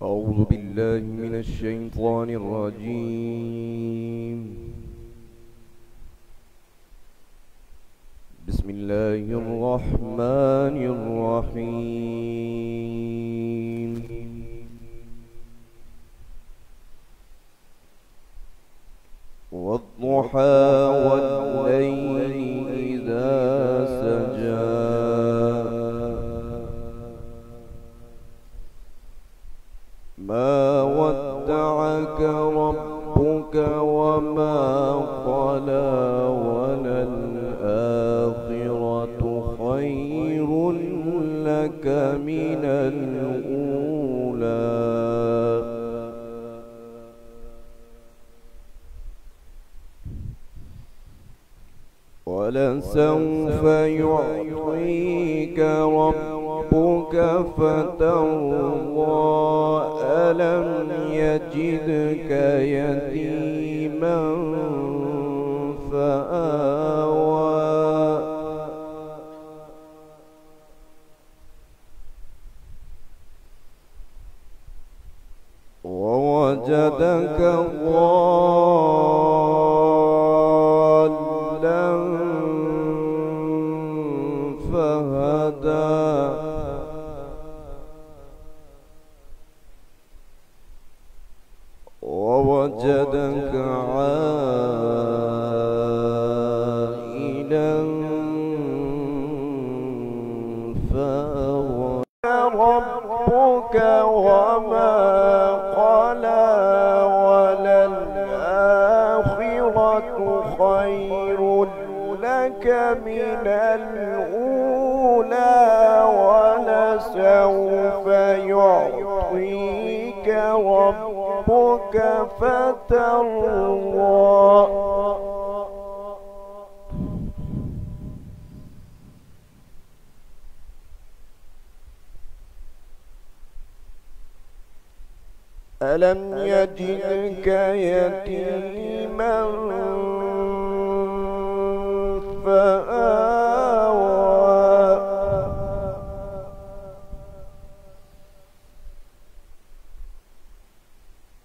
أعوذ بالله من الشيطان الرجيم. بسم الله الرحمن الرحيم. والضحى والليل إذا سجى ما ودعك ربك وما قلى وللآخرة خير لك من الأولى ولسوف يعطيك ربك فترضى ألم يجدك يتيما فآوى ووجدك ضالا فهدى ووجدك عائلا فأغنى ربك وما قلى وللآخرة خير لك من الأولى ولسوف يعطيك ربك فترضى ألم يجدك يتيما فآوى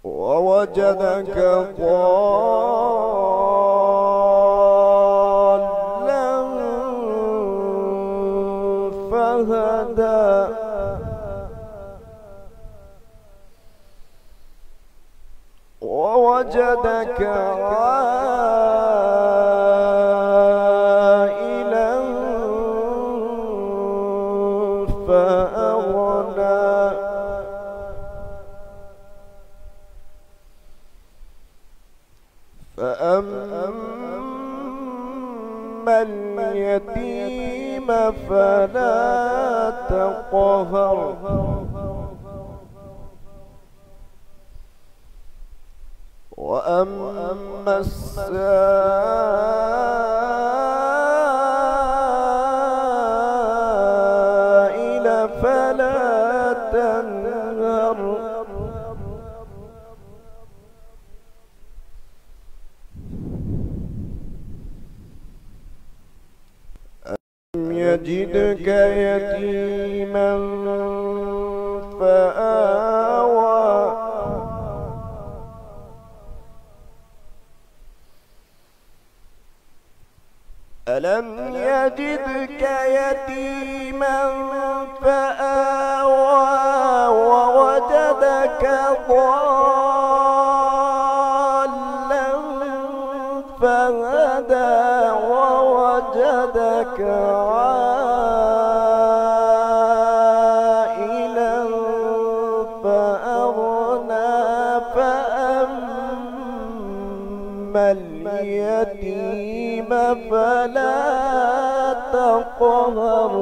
ووجدك ضالا فهدى ووجدك عائلا فأما اليتيم فلا تقهر وأما السائل فلا تنهر يجدك يتيما فآوى ألم يجدك يتيما فآوى ووجدك ضالا فهدى ووجدك عائلا فأغنى فأما اليتيم فلا تقهر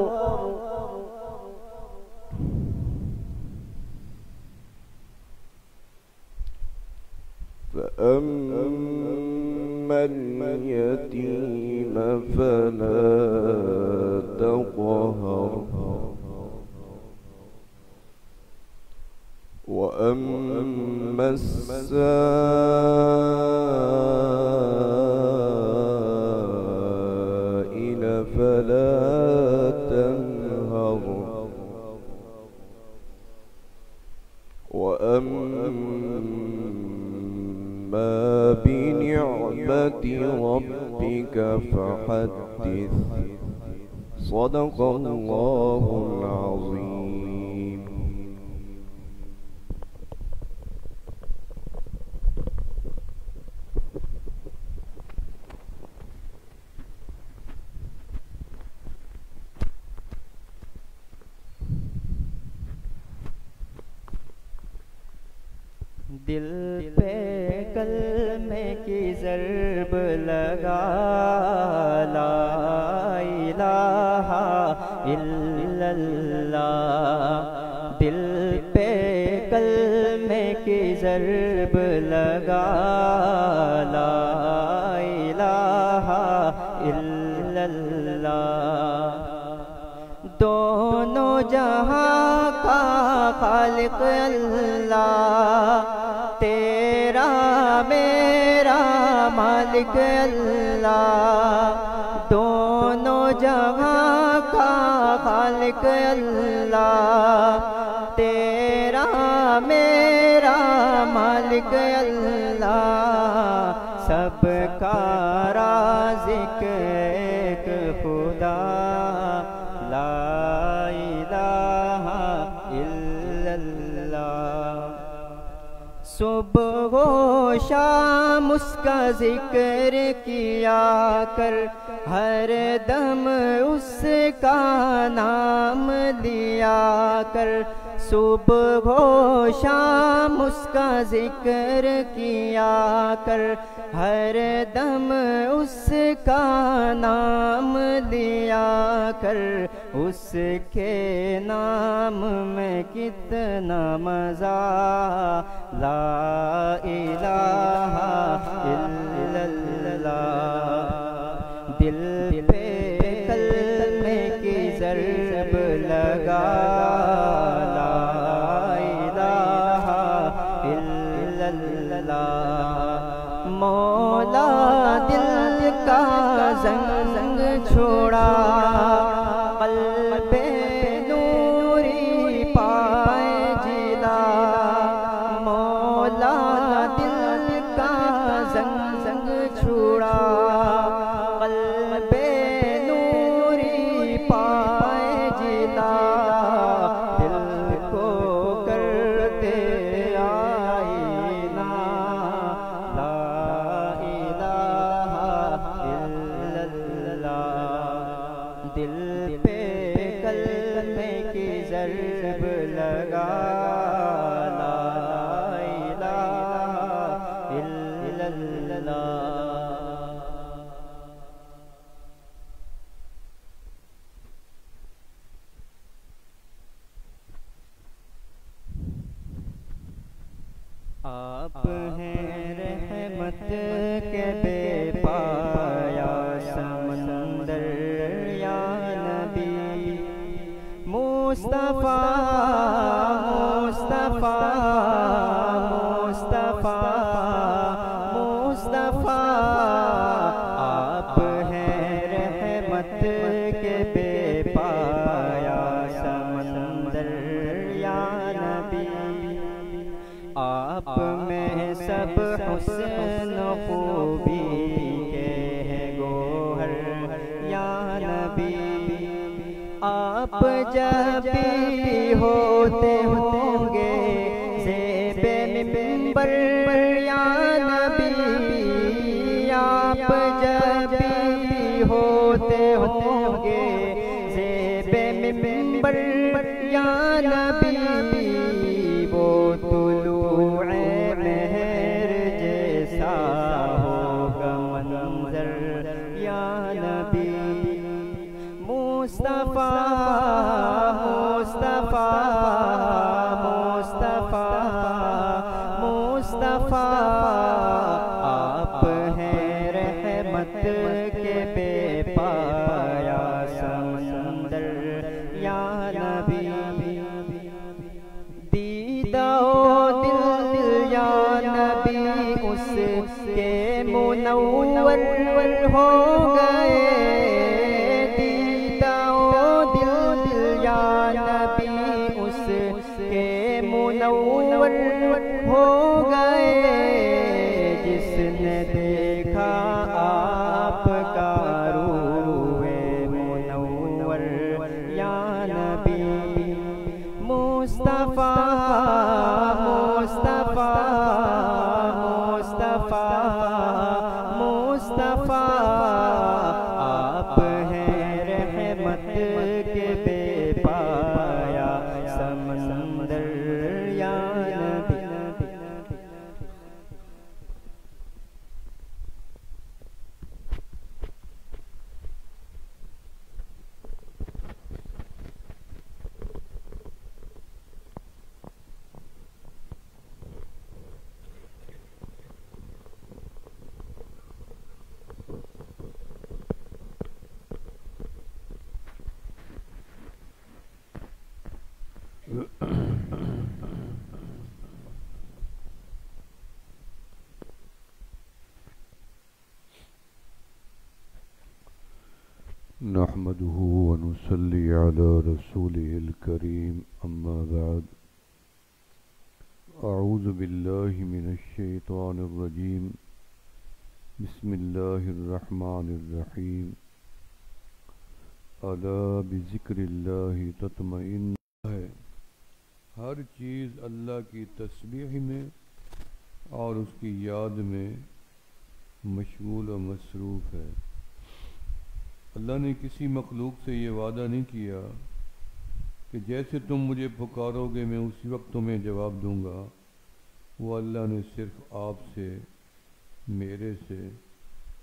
فأما اليتيم فلا تقهر وأما السائل فلا تنهر وأما بنعمة ربك فحدث صدق الله العظيم. دل پہ کلمے کی ضرب لگا لا الہ الا اللہ، دل پہ کلمے کی ضرب لگا لا الہ الا اللہ، دونوں جہاں کا خالق اللہ، تیرا میرا مالک اللہ، دونوں جہاں کا خالق اللہ، تیرا میرا مالک اللہ، سب کا رازق ایک خدا لا الہ الا اللہ، صبح و شام اس کا ذکر کیا کر، ہر دم اس کا نام لیا کر، صبح و شام اس کا ذکر کیا کر، ہر دم اس کا نام لیا کر، اس کے نام میں کتنا مزہ لا الہ الا اللہ، دل پہ کلمے کی ضرب لگا لا الہ الا اللہ، مولا دل کا زنگ چھوڑا، قلب نوری پائے جلا، مولا دل کا زنگ چھوڑا، قلب نوری پائے جلا، دل کو کرتے آئینہ لا الہ الا اللہ، آپ ہیں رحمت کے بے پایا سمندر یا نبی مصطفیٰ مصطفیٰ مصطفیٰ مصطفیٰ آپ ہیں رحمت کے بے پایا سمندر یا نبی آپ میں سب حسن خوبی کے ہیں گوہر یا نبی آپ جب بھی ہوتے ہوں گے زیب منبر یا نبی آپ جب بھی ہوتے ہوں گے زیب منبر یا نبی وہ طلوع مہر جیسا ہوگا منظر یا نبی مصطفیٰ مصطفیٰ مصطفیٰ مصطفیٰ آپ ہیں رحمت کے بے پایا سمندر یا نبی دیدہ دل یا نبی اس کے منور ہو گئے منور ہو گئے جس نے دیکھا آپ کا روئے منور یا نبی مصطفیٰ مصطفیٰ مصطفیٰ مصطفیٰ آپ ہیں رحمت کے بے پایا سمندر یا نبی نحمده ونصلي على رسوله الكريم أما بعد أعوذ بالله من الشيطان الرجيم بسم الله الرحمن الرحيم ألا بذكر الله تطمئن ہے ہر چیز اللہ کی تسبیح میں اور اس کی یاد میں مشغول و مصروف ہے۔ اللہ نے کسی مخلوق سے یہ وعدہ نہیں کیا کہ جیسے تم مجھے پکارو گے میں اسی وقت تمہیں جواب دوں گا۔ وہ اللہ نے صرف آپ سے، میرے سے،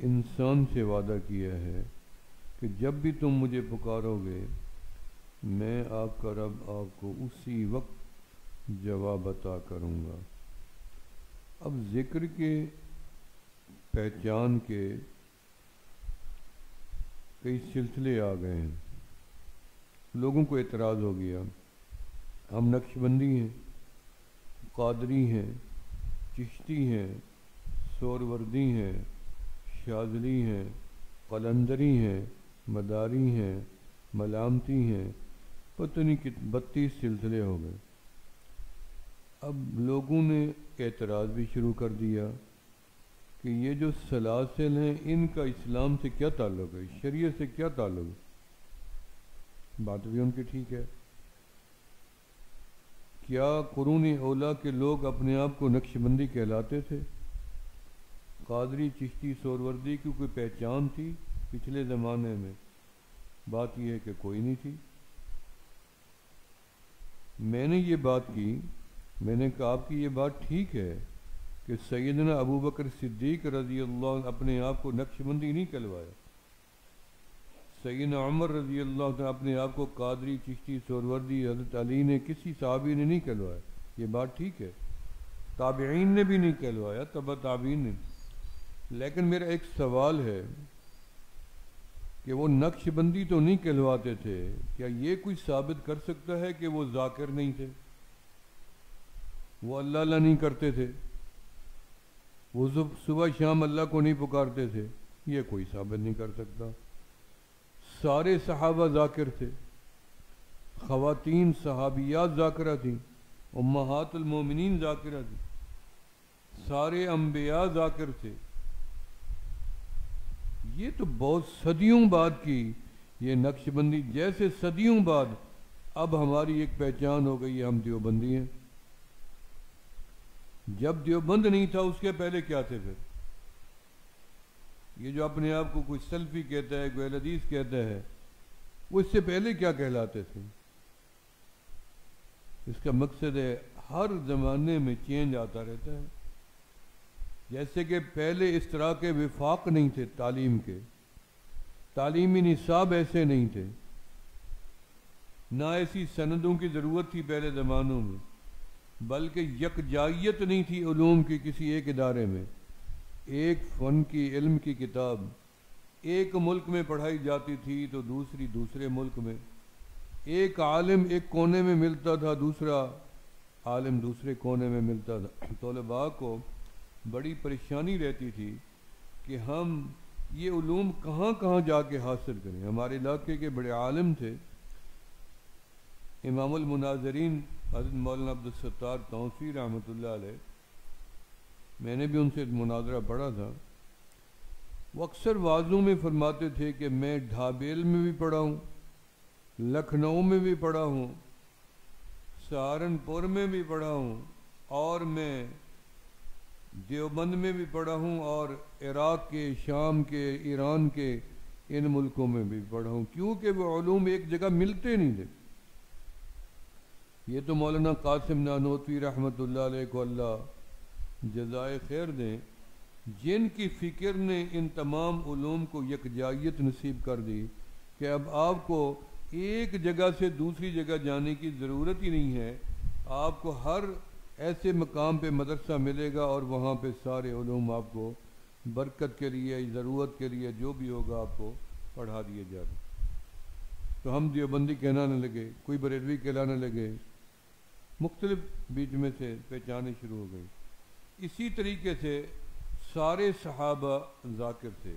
انسان سے وعدہ کیا ہے کہ جب بھی تم مجھے پکارو گے میں آپ کا رب آپ کو اسی وقت جواب عطا کروں گا۔ اب ذکر کے پہچان کے کئی سلسلے آ گئے ہیں۔ لوگوں کو اعتراض ہو گیا ہم نقشبندی ہیں، قادری ہیں، چشتی ہیں، سوروردی ہیں، شاذلی ہیں، قلندری ہیں، مداری ہیں، ملامتی ہیں، پتہ نہیں 32 سلسلے ہو گئے۔ اب لوگوں نے اعتراض بھی شروع کر دیا کہ یہ جو سلاسل ہیں ان کا اسلام سے کیا تعلق ہے، شریعت سے کیا تعلق ہے؟ بات بھی ان کی ٹھیک ہے۔ کیا قرون اولیٰ کے لوگ اپنے آپ کو نقشبندی کہلاتے تھے؟ قادری، چشتی، سوروردی کی کوئی پہچان تھی پچھلے زمانے میں؟ بات یہ ہے کہ کوئی نہیں تھی۔ میں نے یہ بات کی، میں نے کہا آپ کی یہ بات ٹھیک ہے کہ سیدنا ابو بکر صدیق رضی اللہ عنہ اپنے آپ کو نقشبندی نہیں کہلوایا، سیدنا عمر رضی اللہ عنہ اپنے آپ کو قادری، چشتی، سوروردی، حضرت علی نے، کسی صحابی نے نہیں کہلوایا۔ یہ بات ٹھیک ہے، تابعین نے بھی نہیں کہلوایا، تبع تابعین نے. لیکن میرا ایک سوال ہے کہ وہ نقش بندی تو نہیں کہلواتے تھے، کیا یہ کوئی ثابت کر سکتا ہے کہ وہ ذاکر نہیں تھے؟ وہ اللہ اللہ نہیں کرتے تھے، وہ صبح شام اللہ کو نہیں پکارتے تھے؟ یہ کوئی ثابت نہیں کر سکتا. سارے صحابہ ذاکر تھے، خواتین صحابیات ذاکرہ تھیں، امہات المومنین ذاکرہ تھیں، سارے انبیاء ذاکر تھے. یہ تو بہت صدیوں بعد کی یہ نقش بندی، جیسے صدیوں بعد اب ہماری ایک پہچان ہو گئی ہے، ہم دیوبندی ہیں. جب دیوبند نہیں تھا اس کے پہلے کیا تھے پھر؟ یہ جو اپنے آپ کو کوئی سلفی کہتا ہے، کوئی اہل حدیث کہتا ہے، وہ اس سے پہلے کیا کہلاتے تھے؟ اس کا مقصد ہے ہر زمانے میں چینج آتا رہتا ہے. جیسے کہ پہلے اس طرح کے وفاق نہیں تھے تعلیم کے، تعلیمی نصاب ایسے نہیں تھے، نہ ایسی سندوں کی ضرورت تھی پہلے زمانوں میں، بلکہ یکجائیت نہیں تھی علوم کی کسی ایک ادارے میں. ایک فن کی علم کی کتاب ایک ملک میں پڑھائی جاتی تھی تو دوسری دوسرے ملک میں، ایک عالم ایک کونے میں ملتا تھا، دوسرا عالم دوسرے کونے میں ملتا تھا. طلباء کو بڑی پریشانی رہتی تھی کہ ہم یہ علوم کہاں کہاں جا کے حاصل کریں. ہمارے علاقے کے بڑے عالم تھے، امام المناظرین حضرت مولانا عبدالستار توسی رحمۃ اللہ علیہ. میں نے بھی ان سے مناظرہ پڑھا تھا. وہ اکثر واعظوں میں فرماتے تھے کہ میں ڈھابیل میں بھی پڑھا ہوں، لکھنؤ میں بھی پڑھا ہوں، سہارنپور میں بھی پڑھا ہوں، اور میں دیوبند میں بھی پڑھا ہوں، اور عراق کے، شام کے، ایران کے ان ملکوں میں بھی پڑھا ہوں، کیونکہ وہ علوم ایک جگہ ملتے نہیں تھے. یہ تو مولانا قاسم نانوتوی رحمۃ اللہ علیہ کو اللہ جزائے خیر دیں، جن کی فکر نے ان تمام علوم کو یکجائیت نصیب کر دی کہ اب آپ کو ایک جگہ سے دوسری جگہ جانے کی ضرورت ہی نہیں ہے. آپ کو ہر ایسے مقام پہ مدرسہ ملے گا اور وہاں پہ سارے علوم آپ کو برکت کے لیے، ضرورت کے لیے جو بھی ہوگا آپ کو پڑھا دیے جا رہے. تو ہم دیوبندی کہلانے لگے، کوئی بریلوی کہلانے لگے، مختلف بیچ میں سے پہچانے شروع ہو گئی. اسی طریقے سے سارے صحابہ ذاکر تھے.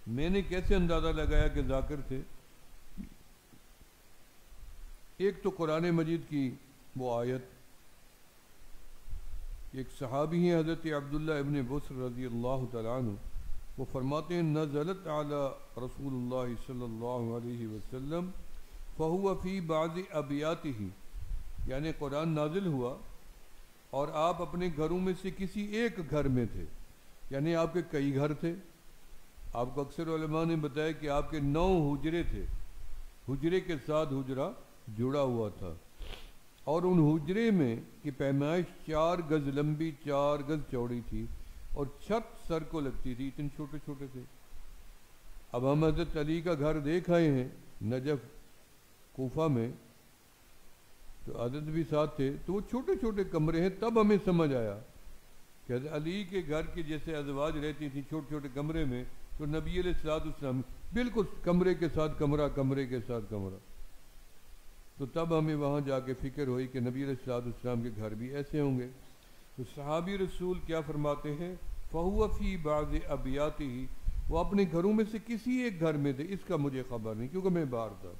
میں نے کیسے اندازہ لگایا کہ ذاکر تھے؟ ایک تو قرآن مجید کی وہ آیت، ایک صحابی ہیں حضرت عبداللہ ابن بصر رضی اللہ تعالیٰ عنہ، وہ فرماتے ہیں نزلت علی رسول اللہ صلی اللہ علیہ وسلم فہو فی بعض ابیاتہ، یعنی قرآن نازل ہوا اور آپ اپنے گھروں میں سے کسی ایک گھر میں تھے، یعنی آپ کے کئی گھر تھے. آپ کو اکثر علماء نے بتایا کہ آپ کے 9 حجرے تھے، حجرے کے ساتھ حجرہ جڑا ہوا تھا، اور ان حجرے میں کی پیمائش 4 گز لمبی 4 گز چوڑی تھی، اور چھت سر کو لگتی تھی، اتنے چھوٹے چھوٹے تھے. اب ہم حضرت علی کا گھر دیکھ آئے ہیں نجف کوفہ میں، تو حضرت بھی ساتھ تھے، تو وہ چھوٹے چھوٹے کمرے ہیں. تب ہمیں سمجھ آیا کہ حضرت علی کے گھر کی جیسے ازواج رہتی تھیں چھوٹے چھوٹے کمرے میں، تو نبی علیہ السلام بالکل کمرے کے ساتھ کمرہ، کمرے کے ساتھ کمرہ. تو تب ہمیں وہاں جا کے فکر ہوئی کہ نبی علیہ السلام کے گھر بھی ایسے ہوں گے. تو صحابی رسول کیا فرماتے ہیں؟ فَهُوَ فِي بَعْضِ أَبْيَاتِهِ، وہ اپنے گھروں میں سے کسی ایک گھر میں تھے، اس کا مجھے خبر نہیں کیونکہ میں باہر تھا.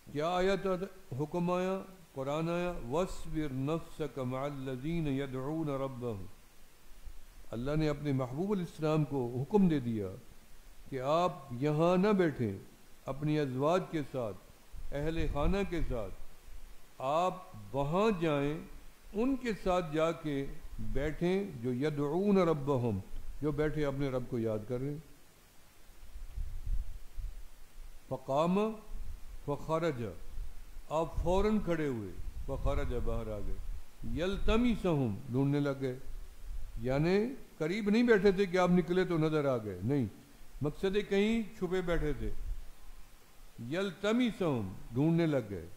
کیا آیا تھا؟ حکم آیا، قرآن آیا وَاصْبِرْ نَفْسَكَ مَعَ الَّذِينَ يَدْعُونَ رَبَّهُمْ. اللہ نے اپنے محبوب علیہ السلام کو حکم دے دیا کہ آپ یہاں نہ بیٹھیں اپنی ازواج کے ساتھ، اہل خانہ کے ساتھ، آپ وہاں جائیں، ان کے ساتھ جا کے بیٹھیں جو یدعون ربہم، جو بیٹھے اپنے رب کو یاد کر رہے ہیں. فقام فخرج، آپ فوراً کھڑے ہوئے، فخرج باہر آ گئے، یلتمسہم ڈھونڈنے لگ گئے، یعنی قریب نہیں بیٹھے تھے کہ آپ نکلے تو نظر آ گئے، نہیں، مقصد کہیں چھپے بیٹھے تھے. یلتمسہم ڈھونڈنے لگ گئے.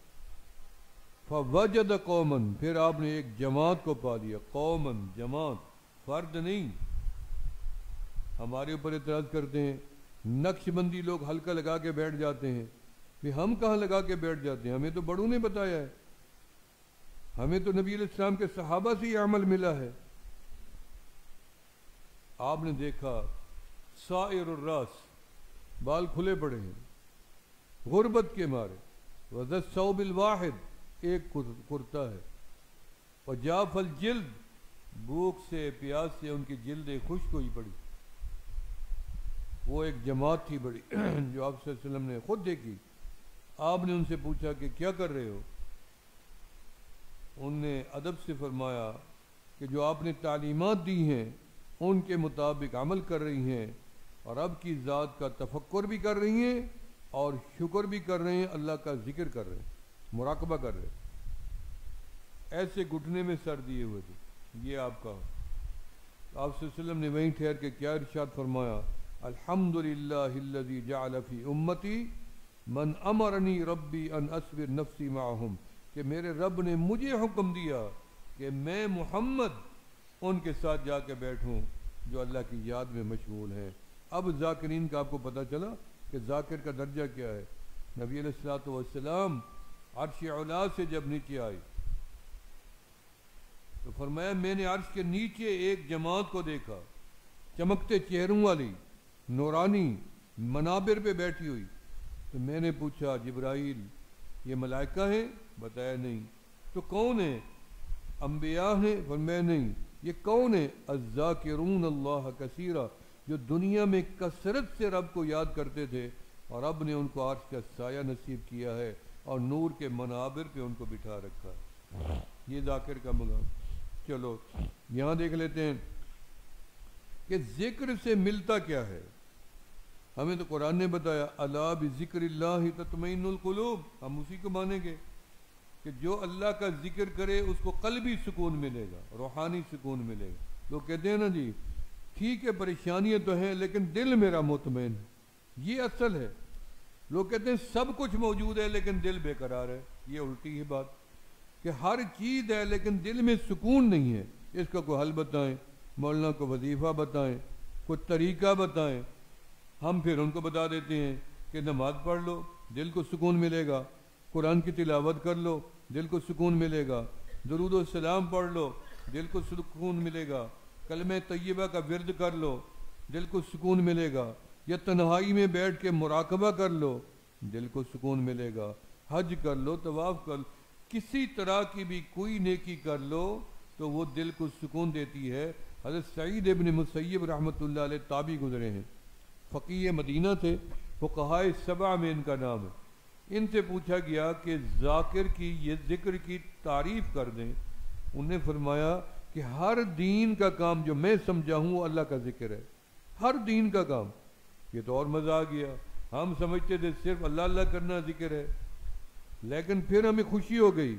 فوجد قومن، پھر آپ نے ایک جماعت کو پا لیا، قومن جماعت، فرد نہیں۔ ہمارے اوپر اعتراض کرتے ہیں، نقش بندی لوگ حلقہ لگا کے بیٹھ جاتے ہیں، پھر ہم کہاں لگا کے بیٹھ جاتے ہیں؟ ہمیں تو بڑوں نے بتایا ہے، ہمیں تو نبی علیہ السلام کے صحابہ سے یہ عمل ملا ہے۔ آپ نے دیکھا سائر الراس، بال کھلے پڑے ہیں غربت کے مارے، وذا الثوب الواحد، ایک کرتا ہے، وجاف الجلد، بھوک سے پیاس سے ان کی جلدیں خشک ہوئی پڑی۔ وہ ایک جماعت تھی بڑی جو آپ صلی اللہ علیہ وسلم نے خود دیکھی۔ آپ نے ان سے پوچھا کہ کیا کر رہے ہو؟ ان نے ادب سے فرمایا کہ جو آپ نے تعلیمات دی ہیں ان کے مطابق عمل کر رہی ہیں، اور رب کی ذات کا تفکر بھی کر رہی ہیں اور شکر بھی کر رہے ہیں، اللہ کا ذکر کر رہے ہیں، مراقبہ کر رہے ہیں۔ ایسے گھٹنے میں سر دیے ہوئے تھے۔ یہ آپ کا، آپ صلی اللہ علیہ وسلم نے وہیں ٹھہر کے کیا ارشاد فرمایا؟ الحمدللہ الذی جعل فی امتی من امرنی ربی ان اصبر نفسی معہم، کہ میرے رب نے مجھے حکم دیا کہ میں محمد ان کے ساتھ جا کے بیٹھوں جو اللہ کی یاد میں مشغول ہیں۔ اب ذاکرین کا آپ کو پتہ چلا کہ ذاکر کا درجہ کیا ہے۔ نبی علیہ الصلوۃ والسلام عرش اعلیٰ سے جب نیچے آئے تو فرمایا میں نے عرش کے نیچے ایک جماعت کو دیکھا، چمکتے چہروں والی، نورانی، منابر پہ بیٹھی ہوئی۔ تو میں نے پوچھا جبرائیل یہ ملائکہ ہیں؟ بتایا نہیں۔ تو کون ہیں؟ انبیاء ہیں؟ فرمایا نہیں۔ یہ کون ہیں؟ الذاکرون اللہ کثیرا، جو دنیا میں کثرت سے رب کو یاد کرتے تھے، اور رب نے ان کو عرش کا سایہ نصیب کیا ہے اور نور کے منابر پہ ان کو بٹھا رکھا ہے۔ یہ ذاکر کا مقام۔ چلو یہاں دیکھ لیتے ہیں کہ ذکر سے ملتا کیا ہے۔ ہمیں تو قرآن نے بتایا الا بذکر اللہ تطمئن القلوب، ہم اسی کو مانیں گے کہ جو اللہ کا ذکر کرے اس کو قلبی سکون ملے گا، روحانی سکون ملے گا۔ لوگ کہتے ہیں نا جی ٹھیک ہے پریشانیاں تو ہیں لیکن دل میرا مطمئن ہے، یہ اصل ہے۔ لوگ کہتے ہیں سب کچھ موجود ہے لیکن دل بے قرار ہے، یہ الٹی ہے بات، کہ ہر چیز ہے لیکن دل میں سکون نہیں ہے۔ اس کا کوئی حل بتائیں، مولانا کو وظیفہ بتائیں، کوئی طریقہ بتائیں، ہم پھر ان کو بتا دیتے ہیں کہ نماز پڑھ لو دل کو سکون ملے گا، قرآن کی تلاوت کر لو دل کو سکون ملے گا، درود و سلام پڑھ لو دل کو سکون ملے گا، کلمہ طیبہ کا ورد کر لو دل کو سکون ملے گا، یا تنہائی میں بیٹھ کے مراقبہ کر لو دل کو سکون ملے گا، حج کر لو، طواف کر لو، کسی طرح کی بھی کوئی نیکی کر لو تو وہ دل کو سکون دیتی ہے۔ حضرت سعید ابن مسیب رحمۃ اللہ علیہ تابعی گزرے ہیں، فقیہ مدینہ تھے، فقہائے سبع میں ان کا نام ہے۔ ان سے پوچھا گیا کہ ذاکر کی یہ ذکر کی تعریف کر دیں۔ انہوں نے فرمایا کہ ہر دین کا کام جو میں سمجھا ہوں وہ اللہ کا ذکر ہے، ہر دین کا کام۔ یہ تو اور مزہ آ گیا، ہم سمجھتے تھے صرف اللہ اللہ کرنا ذکر ہے، لیکن پھر ہمیں خوشی ہو گئی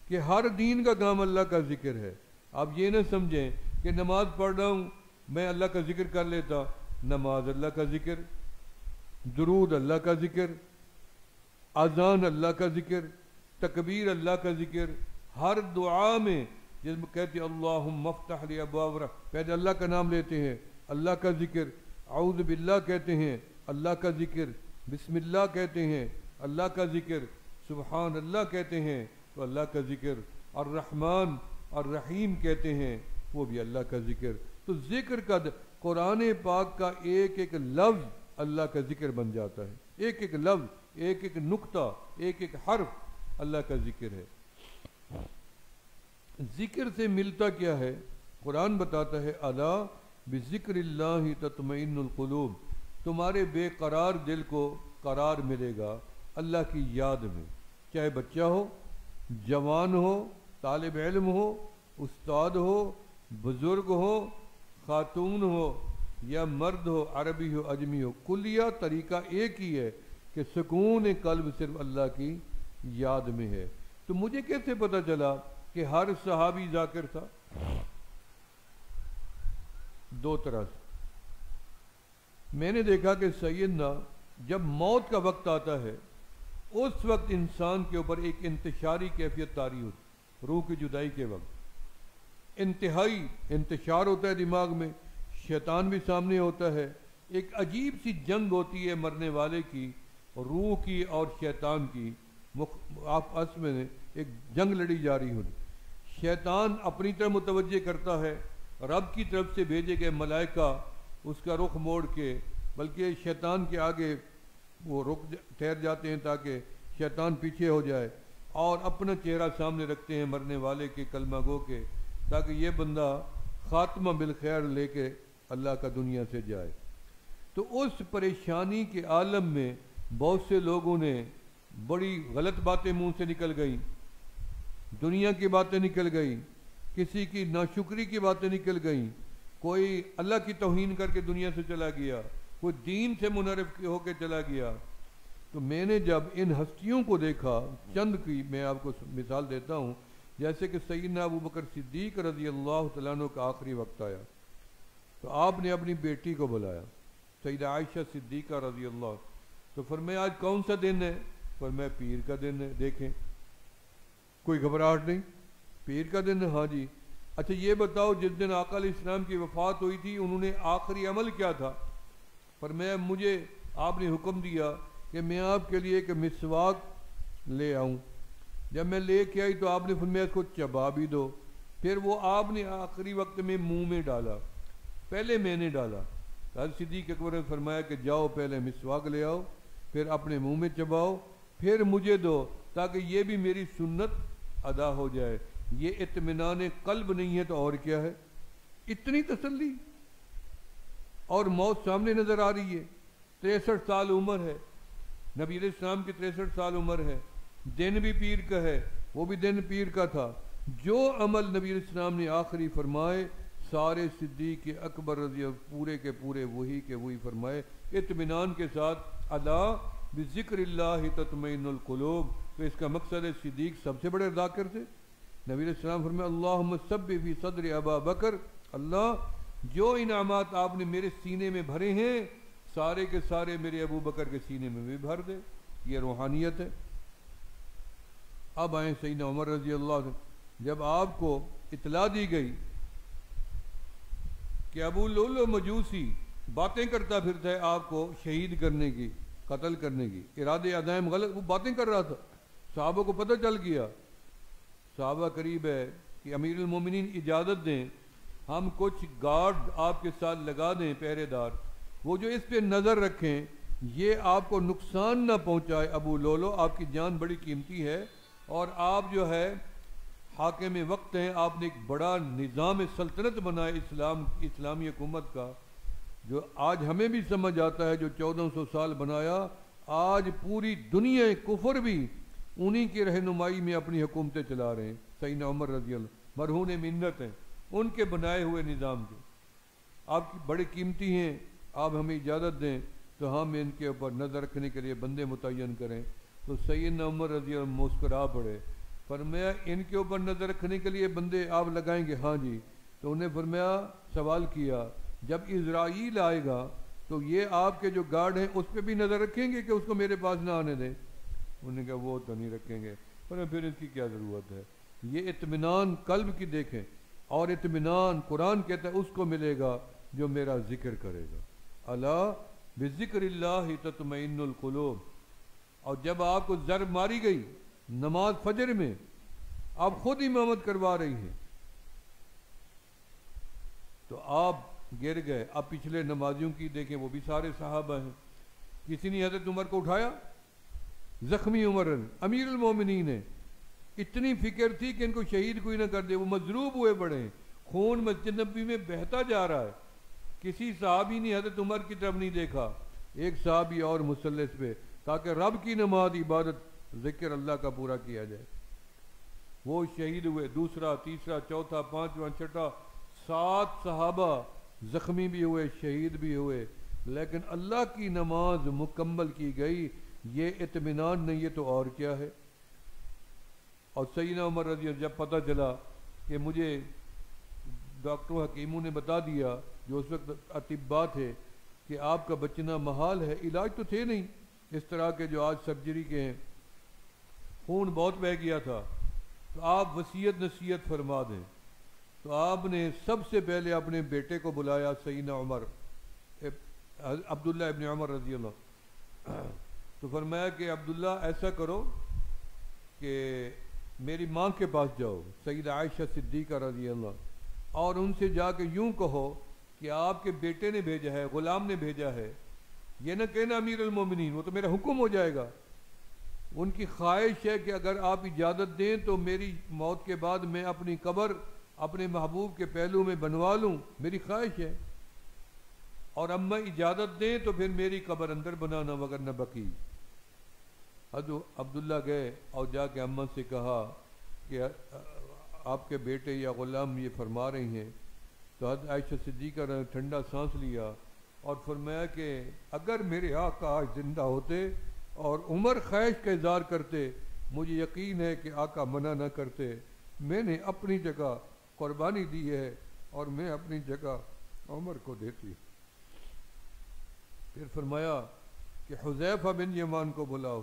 کہ ہر دین کا کام اللہ کا ذکر ہے۔ آپ یہ نہ سمجھیں کہ نماز پڑھ رہا ہوں میں اللہ کا ذکر کر لیتا، نماز اللہ کا ذکر، درود اللہ کا ذکر، اذان اللہ کا ذکر، تکبیر اللہ کا ذکر، ہر دعا میں جس میں کہتے ہیں اللہم افتح لی ابواب رحمتک، پہلے اللہ کا نام لیتے ہیں، اللہ کا ذکر، اعوذ باللہ کہتے ہیں، اللہ کا ذکر، بسم اللہ کہتے ہیں، اللہ کا ذکر، سبحان اللہ کہتے ہیں تو اللہ کا ذکر، الرحمن الرحیم کہتے ہیں وہ بھی اللہ کا ذکر۔ تو ذکر کا قرآن پاک کا ایک ایک لفظ اللہ کا ذکر بن جاتا ہے، ایک ایک لفظ، ایک ایک نقطہ، ایک ایک حرف اللہ کا ذکر ہے۔ ذکر سے ملتا کیا ہے؟ قرآن بتاتا ہے الا بذکر اللہ تطمئن القلوب، تمہارے بے قرار دل کو قرار ملے گا اللہ کی یاد میں، چاہے بچہ ہو، جوان ہو، طالب علم ہو، استاد ہو، بزرگ ہو، خاتون ہو یا مرد ہو، عربی ہو، اجمی ہو، کلیہ طریقہ ایک ہی ہے کہ سکون قلب صرف اللہ کی یاد میں ہے۔ تو مجھے کیسے پتہ چلا کہ ہر صحابی ذاکر تھا؟ دو طرح سے میں نے دیکھا کہ سیدنا جب موت کا وقت آتا ہے اس وقت انسان کے اوپر ایک انتشاری کیفیت طاری ہوتی، روح کی جدائی کے وقت انتہائی انتشار ہوتا ہے دماغ میں، شیطان بھی سامنے ہوتا ہے، ایک عجیب سی جنگ ہوتی ہے مرنے والے کی روح کی اور شیطان کی، آپس میں ایک جنگ لڑی جا رہی ہوتی۔ شیطان اپنی طرف متوجہ کرتا ہے، رب کی طرف سے بھیجے گئے ملائکہ اس کا رخ موڑ کے، بلکہ شیطان کے آگے وہ ٹھہر جاتے ہیں تاکہ شیطان پیچھے ہو جائے، اور اپنا چہرہ سامنے رکھتے ہیں مرنے والے کے کلمہ گو کے، تاکہ یہ بندہ خاتمہ بالخیر لے کے اللہ کا دنیا سے جائے۔ تو اس پریشانی کے عالم میں بہت سے لوگوں نے بڑی غلط باتیں منہ سے نکل گئیں، دنیا کی باتیں نکل گئیں، کسی کی ناشکری کی باتیں نکل گئیں، کوئی اللہ کی توہین کر کے دنیا سے چلا گیا، کوئی دین سے منحرف ہو کے چلا گیا۔ تو میں نے جب ان ہستیوں کو دیکھا، چند کی میں آپ کو مثال دیتا ہوں، جیسے کہ سیدنا ابو بکر صدیق رضی اللہ تعالیٰ عنہ کا آخری وقت آیا تو آپ نے اپنی بیٹی کو بلایا، سیدہ عائشہ صدیقہ رضی اللہ، تو فرمایا آج کون سا دن ہے؟ فرمایا پیر کا دن ہے۔ دیکھیں کوئی گھبراہٹ نہیں، پیر کا دن ہے، ہاں جی، اچھا یہ بتاؤ جس دن آقا علیہ السلام کی وفات ہوئی تھی انہوں نے آخری عمل کیا تھا؟ فرمایا مجھے آپ نے حکم دیا کہ میں آپ کے لیے ایک مسواک لے آؤں، جب میں لے کے آئی تو آپ نے فرمایا اس کو چبا بھی دو، پھر وہ آپ نے آخری وقت میں منہ میں ڈالا، پہلے میں نے ڈالا۔ حضرت صدیق اکبر نے فرمایا کہ جاؤ پہلے مسواک لے آؤ، پھر اپنے منہ میں چباؤ، پھر مجھے دو، تاکہ یہ بھی میری سنت ادا ہو جائے۔ یہ اطمینان قلب نہیں ہے تو اور کیا ہے؟ اتنی تسلی، اور موت سامنے نظر آ رہی ہے، 63 سال عمر ہے، نبی علیہ السلام کی 63 سال عمر ہے، دن بھی پیر کا ہے، وہ بھی دن پیر کا تھا۔ جو عمل نبی علیہ السلام نے آخری فرمائے سارے صدیق اکبر رضی اللہ پورے کے پورے وہی کے وہی فرمائے، اطمینان کے ساتھ، الا بذکر اللہ تطمئن القلوب۔ تو اس کا مقصد ہے صدیق سب سے بڑے ذاکر تھے۔ نبی علیہ السلام فرمائے اللہم ثبت فی صدر ابا بکر، اللہ جو انعامات آپ نے میرے سینے میں بھرے ہیں سارے کے سارے میرے ابو بکر کے سینے میں بھی بھر دے۔ یہ روحانیت ہے۔ اب آئیں سیدنا عمر رضی اللہ عنہ، جب آپ کو اطلاع دی گئی کہ ابو لولو مجوسی باتیں کرتا پھرتا ہے آپ کو شہید کرنے کی، قتل کرنے کی، ارادے عزائم غلط، وہ باتیں کر رہا تھا، صحابہ کو پتہ چل گیا، صحابہ قریب ہے کہ امیر المومنین اجازت دیں ہم کچھ گارڈ آپ کے ساتھ لگا دیں، پہرے دار، وہ جو اس پہ نظر رکھیں یہ آپ کو نقصان نہ پہنچائے۔ ابو لولو آپ کی جان بڑی قیمتی ہے، اور آپ جو ہے حاکم وقت ہیں، آپ نے ایک بڑا نظام سلطنت بنایا اسلامی حکومت کا، جو آج ہمیں بھی سمجھ آتا ہے، جو 1400 سال بنایا، آج پوری دنیا کفر بھی انہی کی رہنمائی میں اپنی حکومتیں چلا رہے ہیں۔ سیدنا عمر رضی اللہ مرہون منت ہیں ان کے بنائے ہوئے نظام کے، آپ کی بڑے قیمتی ہیں، آپ ہمیں اجازت دیں تو ہم ان کے اوپر نظر رکھنے کے لیے بندے متعین کریں۔ تو سیدنا عمر رضی اللہ مسکرا پڑے، فرمایا ان کے اوپر نظر رکھنے کے لیے بندے آپ لگائیں گے؟ ہاں جی۔ تو انہیں فرمایا، سوال کیا جب اسرائیل آئے گا تو یہ آپ کے جو گارڈ ہیں اس پہ بھی نظر رکھیں گے کہ اس کو میرے پاس نہ آنے دیں؟ انہوں نے کہا وہ تو نہیں رکھیں گے۔ پھر اس کی کیا ضرورت ہے؟ یہ اطمینان قلب کی دیکھیں، اور اطمینان قرآن کہتا ہے اس کو ملے گا جو میرا ذکر کرے گا، الا بذکر اللہ تطمئن القلوب۔ اور جب آپ کو ضرب ماری گئی نماز فجر میں، آپ خود امامت کروا رہی ہیں تو آپ گر گئے۔ اب پچھلے نمازیوں کی دیکھیں، وہ بھی سارے صحابہ ہیں، کسی نے حضرت عمر کو اٹھایا؟ زخمی عمر امیر المومنین ہے، اتنی فکر تھی کہ ان کو شہید کوئی نہ کر دے، وہ مضروب ہوئے پڑے ہیں، خون مسجد نبی میں بہتا جا رہا ہے، کسی صحابی نے حضرت عمر کی طرف نہیں دیکھا، ایک صحابی اور مثلث پہ، تاکہ رب کی نماز عبادت ذکر اللہ کا پورا کیا جائے۔ وہ شہید ہوئے، دوسرا، تیسرا، چوتھا، پانچواں، چھٹا، 7 صحابہ زخمی بھی ہوئے، شہید بھی ہوئے، لیکن اللہ کی نماز مکمل کی گئی۔ یہ اطمینان نہیں ہے تو اور کیا ہے؟ اور سیدنا عمر رضی اللہ جب پتہ چلا کہ مجھے ڈاکٹر حکیموں نے بتا دیا جو اس وقت اطباء تھے کہ آپ کا بچنا محال ہے، علاج تو تھے نہیں اس طرح کے جو آج سرجری کے ہیں، خون بہت بہہ گیا تھا، تو آپ وصیت نصیحت فرما دیں۔ تو آپ نے سب سے پہلے اپنے بیٹے کو بلایا، سیدنا عمر عبداللہ ابن عمر رضی اللہ، تو فرمایا کہ عبداللہ ایسا کرو کہ میری ماں کے پاس جاؤ، سیدہ عائشہ صدیقہ رضی اللہ، اور ان سے جا کے یوں کہو کہ آپ کے بیٹے نے بھیجا ہے، غلام نے بھیجا ہے، یہ نہ کہنا امیر المومنین، وہ تو میرا حکم ہو جائے گا۔ ان کی خواہش ہے کہ اگر آپ اجازت دیں تو میری موت کے بعد میں اپنی قبر اپنے محبوب کے پہلو میں بنوا لوں، میری خواہش ہے، اور اماں اجازت دیں تو پھر میری قبر اندر بنانا، وگرنہ بقی۔ حضرت عبداللہ گئے اور جا کے اماں سے کہا کہ آپ کے بیٹے یا غلام یہ فرما رہی ہیں، تو حضرت عائشہ صدیقہ نے ٹھنڈا سانس لیا اور فرمایا کہ اگر میرے آقا آج زندہ ہوتے اور عمر خواہش کا اظہار کرتے، مجھے یقین ہے کہ آقا منع نہ کرتے۔ میں نے اپنی جگہ قربانی دی ہے اور میں اپنی جگہ عمر کو دیتی۔ پھر فرمایا کہ حذیفہ بن یمان کو بلاؤ،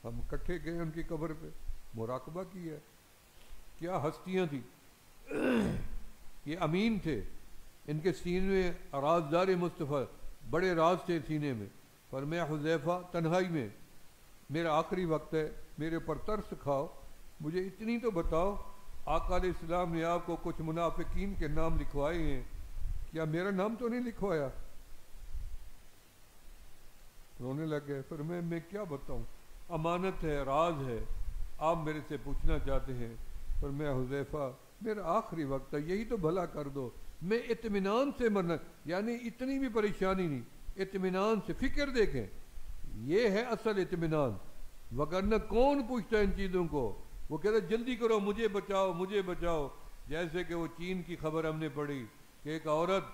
ہم اکٹھے گئے ان کی قبر پہ، مراقبہ کیا، کیا ہستیاں تھیں، یہ امین تھے، ان کے سینے میں رازدار مصطفیٰ، بڑے راز تھے سینے میں۔ فرمایا حذیفہ تنہائی میں میرا آخری وقت ہے، میرے پر ترس کھاؤ، مجھے اتنی تو بتاؤ، آقا علیہ السلام نے آپ کو کچھ منافقین کے نام لکھوائے ہیں، کیا میرا نام تو نہیں لکھوایا؟ رونے لگ گئے۔ پھر میں کیا بتاؤں، امانت ہے، راز ہے، آپ میرے سے پوچھنا چاہتے ہیں۔ پر میں حذیفہ میرا آخری وقت ہے، یہی تو بھلا کر دو، میں اطمینان سے مرنا، یعنی اتنی بھی پریشانی نہیں، اطمینان سے۔ فکر دیکھیں، یہ ہے اصل اطمینان، وگرنہ کون پوچھتا ہے ان چیزوں کو؟ وہ کہتا ہے جلدی کرو، مجھے بچاؤ مجھے بچاؤ۔ جیسے کہ وہ چین کی خبر ہم نے پڑھی کہ ایک عورت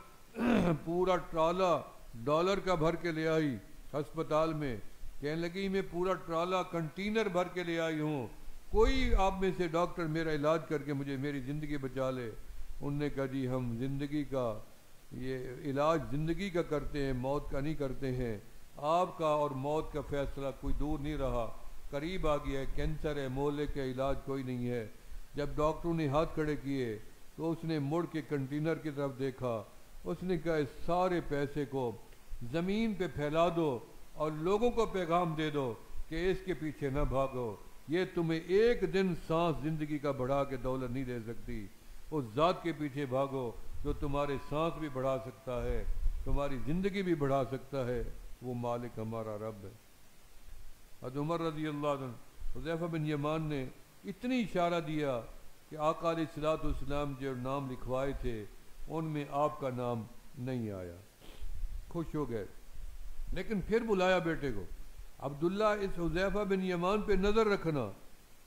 پورا ٹرالا ڈالر کا بھر کے لے آئی ہسپتال میں، کہنے لگی میں پورا ٹرالا کنٹینر بھر کے لے آئی ہوں، کوئی آپ میں سے ڈاکٹر میرا علاج کر کے مجھے میری زندگی بچا لے۔ انہوں نے کہا جی ہم زندگی کا یہ علاج زندگی کا کرتے ہیں، موت کا نہیں کرتے ہیں، آپ کا اور موت کا فیصلہ کوئی دور نہیں رہا، قریب آ گیا ہے، کینسر ہے، مولے کا علاج کوئی نہیں ہے۔ جب ڈاکٹروں نے ہاتھ کھڑے کیے تو اس نے مڑ کے کنٹینر کی طرف دیکھا، اس نے کہا اس سارے پیسے کو زمین پہ پھیلا دو اور لوگوں کو پیغام دے دو کہ اس کے پیچھے نہ بھاگو، یہ تمہیں ایک دن سانس زندگی کا بڑھا کے دولت نہیں دے سکتی، اس ذات کے پیچھے بھاگو جو تمہارے سانس بھی بڑھا سکتا ہے، تمہاری زندگی بھی بڑھا سکتا ہے، وہ مالک ہمارا رب ہے۔ حضرت عمر رضی اللہ عنہ حذیفہ بن یمان نے اتنی اشارہ دیا کہ آقا علیہ الصلوۃ والسلام جو نام لکھوائے تھے ان میں آپ کا نام نہیں آیا، خوش ہو گئے۔ لیکن پھر بلایا بیٹے کو، عبداللہ اس حذیفہ بن یمان پہ نظر رکھنا،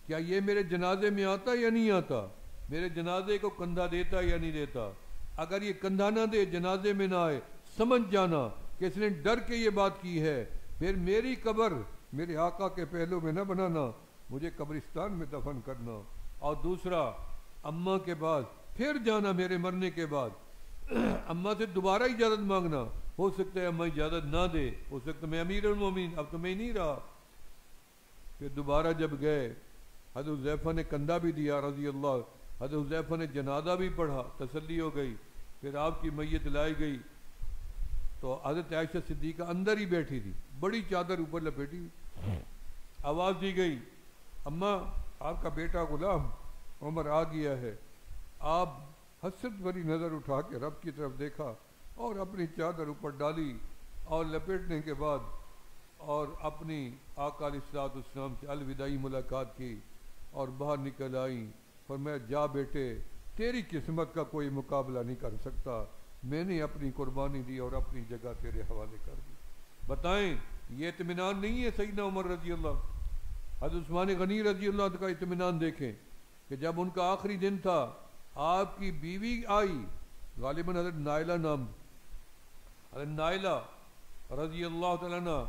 کیا یہ میرے جنازے میں آتا یا نہیں آتا، میرے جنازے کو کندھا دیتا یا نہیں دیتا، اگر یہ کندھا نہ دے جنازے میں نہ آئے، سمجھ جانا کہ اس نے ڈر کے یہ بات کی ہے، پھر میری قبر میرے آقا کے پہلو میں نہ بنانا، مجھے قبرستان میں دفن کرنا، اور دوسرا اماں کے بعد پھر جانا میرے مرنے کے بعد اماں سے دوبارہ اجازت مانگنا، ہو سکتا ہے اماں اجازت نہ دے، ہو سکتا ہے میں امیر المومنین اب تو میں نہیں رہا۔ پھر دوبارہ جب گئے حضرت حذیفہ نے کندھا بھی دیا رضی اللہ، حضرت حذیفہ نے جنازہ بھی پڑھا، تسلی ہو گئی۔ پھر آپ کی میت لائی گئی تو حضرت عائشہ صدیقہ اندر ہی بیٹھی تھی، بڑی چادر اوپر لپیٹی، آواز دی گئی اماں آپ کا بیٹا غلام عمر آ گیا ہے۔ آپ حسرت بھری نظر اٹھا کے رب کی طرف دیکھا اور اپنی چادر اوپر ڈالی اور لپیٹنے کے بعد اور اپنی آقا علیہ الصلوۃ والسلام سے الوداعی ملاقات کی اور باہر نکل آئیں۔ فرمایا جا بیٹے، تیری قسمت کا کوئی مقابلہ نہیں کر سکتا، میں نے اپنی قربانی دی اور اپنی جگہ تیرے حوالے کر دی۔ بتائیں یہ اطمینان نہیں ہے سیدنا عمر رضی اللہ؟ حضرت عثمان غنی رضی اللہ عنہ کا اطمینان دیکھیں کہ جب ان کا آخری دن تھا، آپ کی بیوی آئی، غالباً حضرت نائلہ نام، حضرت نائلہ رضی اللہ تعالیٰ عنہ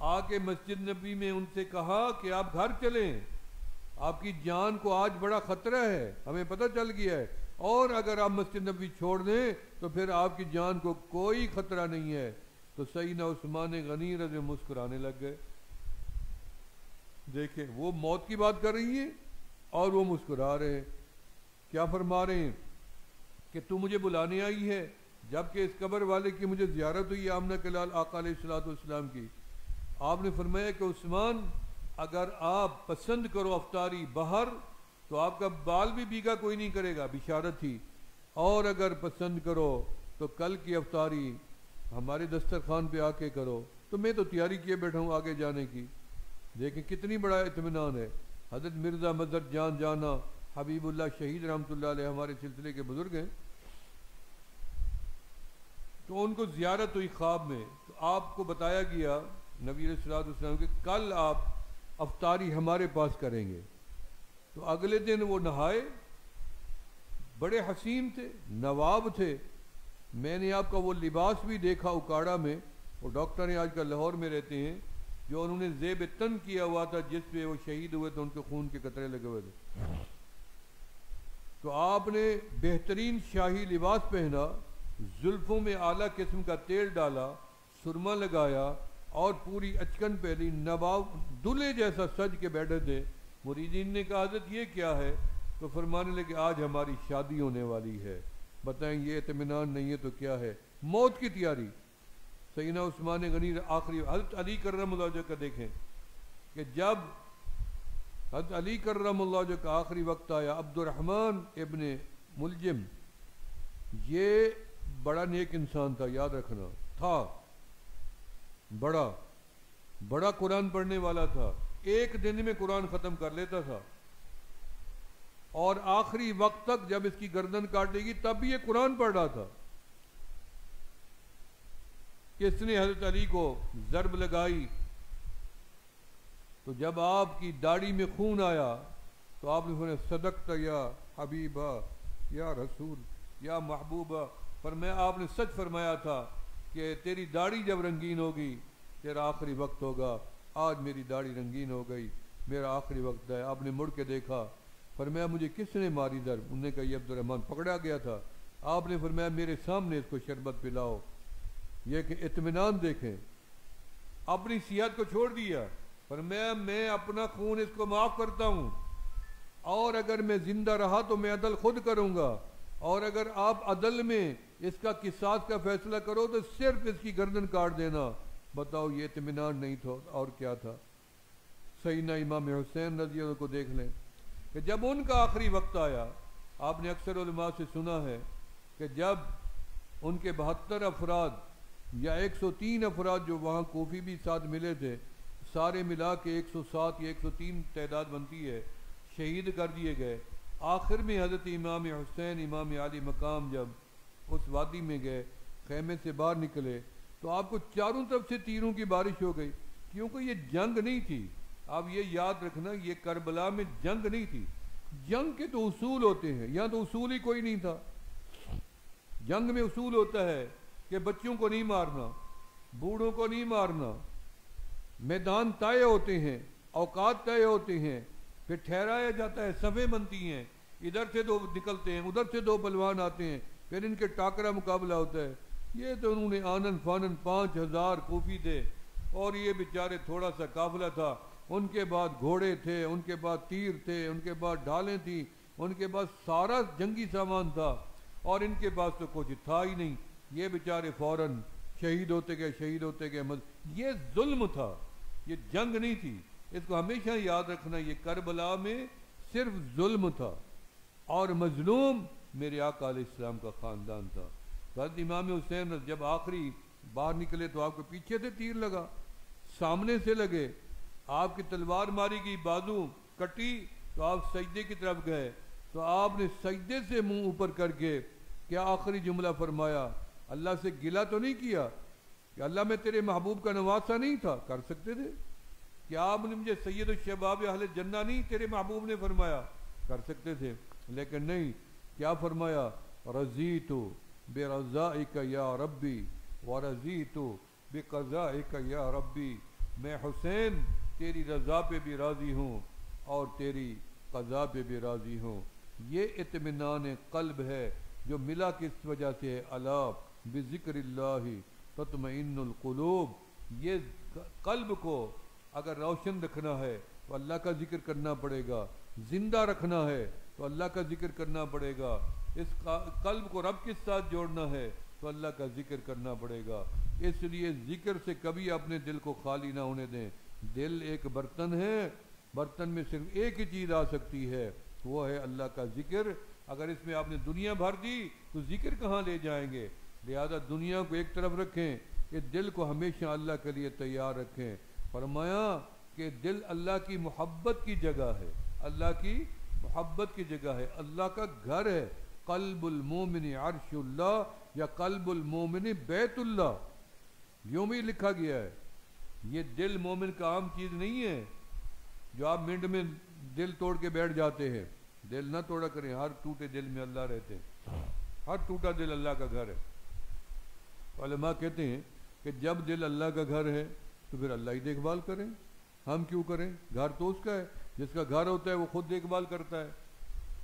آ کے مسجد نبی میں ان سے کہا کہ آپ گھر چلیں، آپ کی جان کو آج بڑا خطرہ ہے، ہمیں پتہ چل گیا ہے، اور اگر آپ مسجد نبی چھوڑ دیں تو پھر آپ کی جان کو کوئی خطرہ نہیں ہے۔ تو سیدنا عثمان غنی رضی مسکرانے لگ گئے، دیکھیں وہ موت کی بات کر رہی ہیں اور وہ مسکرا رہے ہیں. کیا فرما رہے ہیں کہ تو مجھے بلانے آئی ہے، جبکہ اس قبر والے کی مجھے زیارت ہوئی آمنہ کے لال آقا علیہ الصلوۃ والسلام کی. آپ نے فرمایا کہ عثمان اگر آپ پسند کرو افطاری باہر تو آپ کا بال بھی بھیگا کوئی نہیں کرے گا، بشارت تھی، اور اگر پسند کرو تو کل کی افطاری ہمارے دسترخوان پہ آ کے کرو. تو میں تو تیاری کیے بیٹھا ہوں آگے جانے کی. دیکھیں کتنی بڑا اطمینان ہے. حضرت مرزا مظہر جان جانا حبیب اللہ شہید رحمۃ اللہ علیہ ہمارے سلسلے کے بزرگ ہیں، تو ان کو زیارت ہوئی خواب میں، تو آپ کو بتایا گیا نبی علیہ الصلوۃ والسلام کہ کل آپ افطاری ہمارے پاس کریں گے. تو اگلے دن وہ نہائے، بڑے حسین تھے، نواب تھے. میں نے آپ کا وہ لباس بھی دیکھا اکاڑا میں، وہ ڈاکٹر ہیں آج کل لاہور میں رہتے ہیں، جو انہوں نے زیب تن کیا ہوا تھا جس پہ وہ شہید ہوئے تھے، ان کے خون کے قطرے لگے ہوئے تھے. تو آپ نے بہترین شاہی لباس پہنا، زلفوں میں اعلیٰ قسم کا تیل ڈالا، سرما لگایا اور پوری اچکن پہلی، نواب دلہے جیسا سج کے بیٹھے تھے. مریدین نے کہا حضرت یہ کیا ہے؟ تو فرمانے لگے آج ہماری شادی ہونے والی ہے. بتائیں یہ اطمینان نہیں ہے تو کیا ہے؟ موت کی تیاری. سیدنا عثمان غنی آخری حضرت علی کرم اللہ وجہ کا دیکھیں کہ جب حضرت علی کرم اللہ وجہ کا آخری وقت آیا، عبد الرحمن ابن ملجم یہ بڑا نیک انسان تھا، یاد رکھنا، تھا بڑا قرآن پڑھنے والا تھا، ایک دن میں قرآن ختم کر لیتا تھا، اور آخری وقت تک جب اس کی گردن کاٹے گی تب بھی یہ قرآن پڑھ رہا تھا. کس نے حضرت علی کو ضرب لگائی تو جب آپ کی داڑھی میں خون آیا تو آپ نے فرمایا صدقت یا حبیبہ یا رسول یا محبوبہ. فرمایا آپ نے سچ فرمایا تھا کہ تیری داڑھی جب رنگین ہوگی تیرا آخری وقت ہوگا. آج میری داڑھی رنگین ہو گئی، میرا آخری وقت ہے. آپ نے مڑ کے دیکھا، فرمایا مجھے کس نے ماری ضرب؟ انہوں نے کہا یہ عبد الرحمن پکڑا گیا تھا. آپ نے فرمایا میرے سامنے اس کو شربت پلاؤ. یہ کہ اطمینان دیکھیں، اپنی صحت کو چھوڑ دیا. فرمایا میں اپنا خون اس کو معاف کرتا ہوں، اور اگر میں زندہ رہا تو میں عدل خود کروں گا، اور اگر آپ عدل میں اس کا قصاص کا فیصلہ کرو تو صرف اس کی گردن کاٹ دینا. بتاؤ یہ اطمینان نہیں تھا اور کیا تھا؟ سیدنا امام حسین رضی اللہ عنہ کو دیکھ لیں کہ جب ان کا آخری وقت آیا، آپ نے اکثر علماء سے سنا ہے کہ جب ان کے 72 افراد یا 103 افراد جو وہاں کوفی بھی ساتھ ملے تھے، سارے ملا کے 107 یا 103 تعداد بنتی ہے، شہید کر دیے گئے. آخر میں حضرت امام حسین امام علی مقام جب اس وادی میں گئے، خیمے سے باہر نکلے تو آپ کو چاروں طرف سے تیروں کی بارش ہو گئی، کیونکہ یہ جنگ نہیں تھی. آپ یہ یاد رکھنا یہ کربلا میں جنگ نہیں تھی. جنگ کے تو اصول ہوتے ہیں، یہاں تو اصول ہی کوئی نہیں تھا. جنگ میں اصول ہوتا ہے کہ بچوں کو نہیں مارنا، بوڑھوں کو نہیں مارنا، میدان طے ہوتے ہیں، اوقات طے ہوتے ہیں، پھر ٹھہرایا جاتا ہے، صفیں بنتی ہیں، ادھر سے دو نکلتے ہیں، ادھر سے دو بلوان آتے ہیں، پھر ان کے ٹاکرا مقابلہ ہوتا ہے. یہ تو انہوں نے آنن فانن 5000 کوفی تھے اور یہ بیچارے تھوڑا سا قافلہ تھا. ان کے بعد گھوڑے تھے، ان کے بعد تیر تھے، ان کے بعد ڈھالیں تھیں، ان کے بعد سارا جنگی سامان تھا، اور ان کے پاس تو کچھ تھا ہی نہیں. یہ بیچارے فوراً شہید ہوتے گئے. یہ ظلم تھا، یہ جنگ نہیں تھی. اس کو ہمیشہ یاد رکھنا، یہ کربلا میں صرف ظلم تھا، اور مظلوم میرے آقا علیہ السلام کا خاندان تھا. حضرت امام حسین جب آخری باہر نکلے تو آپ کو پیچھے سے تیر لگا، سامنے سے لگے، آپ کی تلوار ماری گئی، بازو کٹی تو آپ سجدے کی طرف گئے. تو آپ نے سجدے سے منہ اوپر کر کے کیا آخری جملہ فرمایا؟ اللہ سے گلہ تو نہیں کیا کہ اللہ میں تیرے محبوب کا نواسا نہیں تھا؟ کر سکتے تھے. کیا آپ نے مجھے سید الشباب اہل جنہ نہیں تیرے محبوب نے فرمایا؟ کر سکتے تھے، لیکن نہیں. کیا فرمایا؟ رضیت برضائک یا ربی ورضیت بقضائک یا ربی. میں حسین تیری رضا پہ بھی راضی ہوں اور تیری قضا پہ بھی راضی ہوں. یہ اطمینان قلب ہے جو ملا کس وجہ سے؟ الا بذکر اللہ تطمئن القلوب. یہ قلب کو اگر روشن رکھنا ہے تو اللہ کا ذکر کرنا پڑے گا، زندہ رکھنا ہے تو اللہ کا ذکر کرنا پڑے گا، اس قلب کو رب کے ساتھ جوڑنا ہے تو اللہ کا ذکر کرنا پڑے گا۔ اس لیے ذکر سے کبھی اپنے دل کو خالی نہ ہونے دیں۔ دل ایک برتن ہے، برتن میں صرف ایک ہی چیز آ سکتی ہے، وہ ہے اللہ کا ذکر۔ اگر اس میں آپ نے دنیا بھر دی تو ذکر کہاں لے جائیں گے؟ لہذا دنیا کو ایک طرف رکھیں، کہ دل کو ہمیشہ اللہ کے لیے تیار رکھیں۔ فرمایا کہ دل اللہ کی محبت کی جگہ ہے، اللہ کی محبت کی جگہ ہے، اللہ کا گھر ہے۔ قلب المومن عرش اللہ یا قلب المومن بیت اللہ، یوں بھی لکھا گیا ہے۔ یہ دل مومن کا عام چیز نہیں ہے جو آپ منٹ میں دل توڑ کے بیٹھ جاتے ہیں۔ دل نہ توڑا کریں، ہر ٹوٹے دل میں اللہ رہتے ہیں، ہر ٹوٹا دل اللہ کا گھر ہے۔ علماء کہتے ہیں کہ جب دل اللہ کا گھر ہے تو پھر اللہ ہی دیکھ بھال کریں، ہم کیوں کریں؟ گھر تو اس کا ہے، جس کا گھر ہوتا ہے وہ خود دیکھ بھال کرتا ہے۔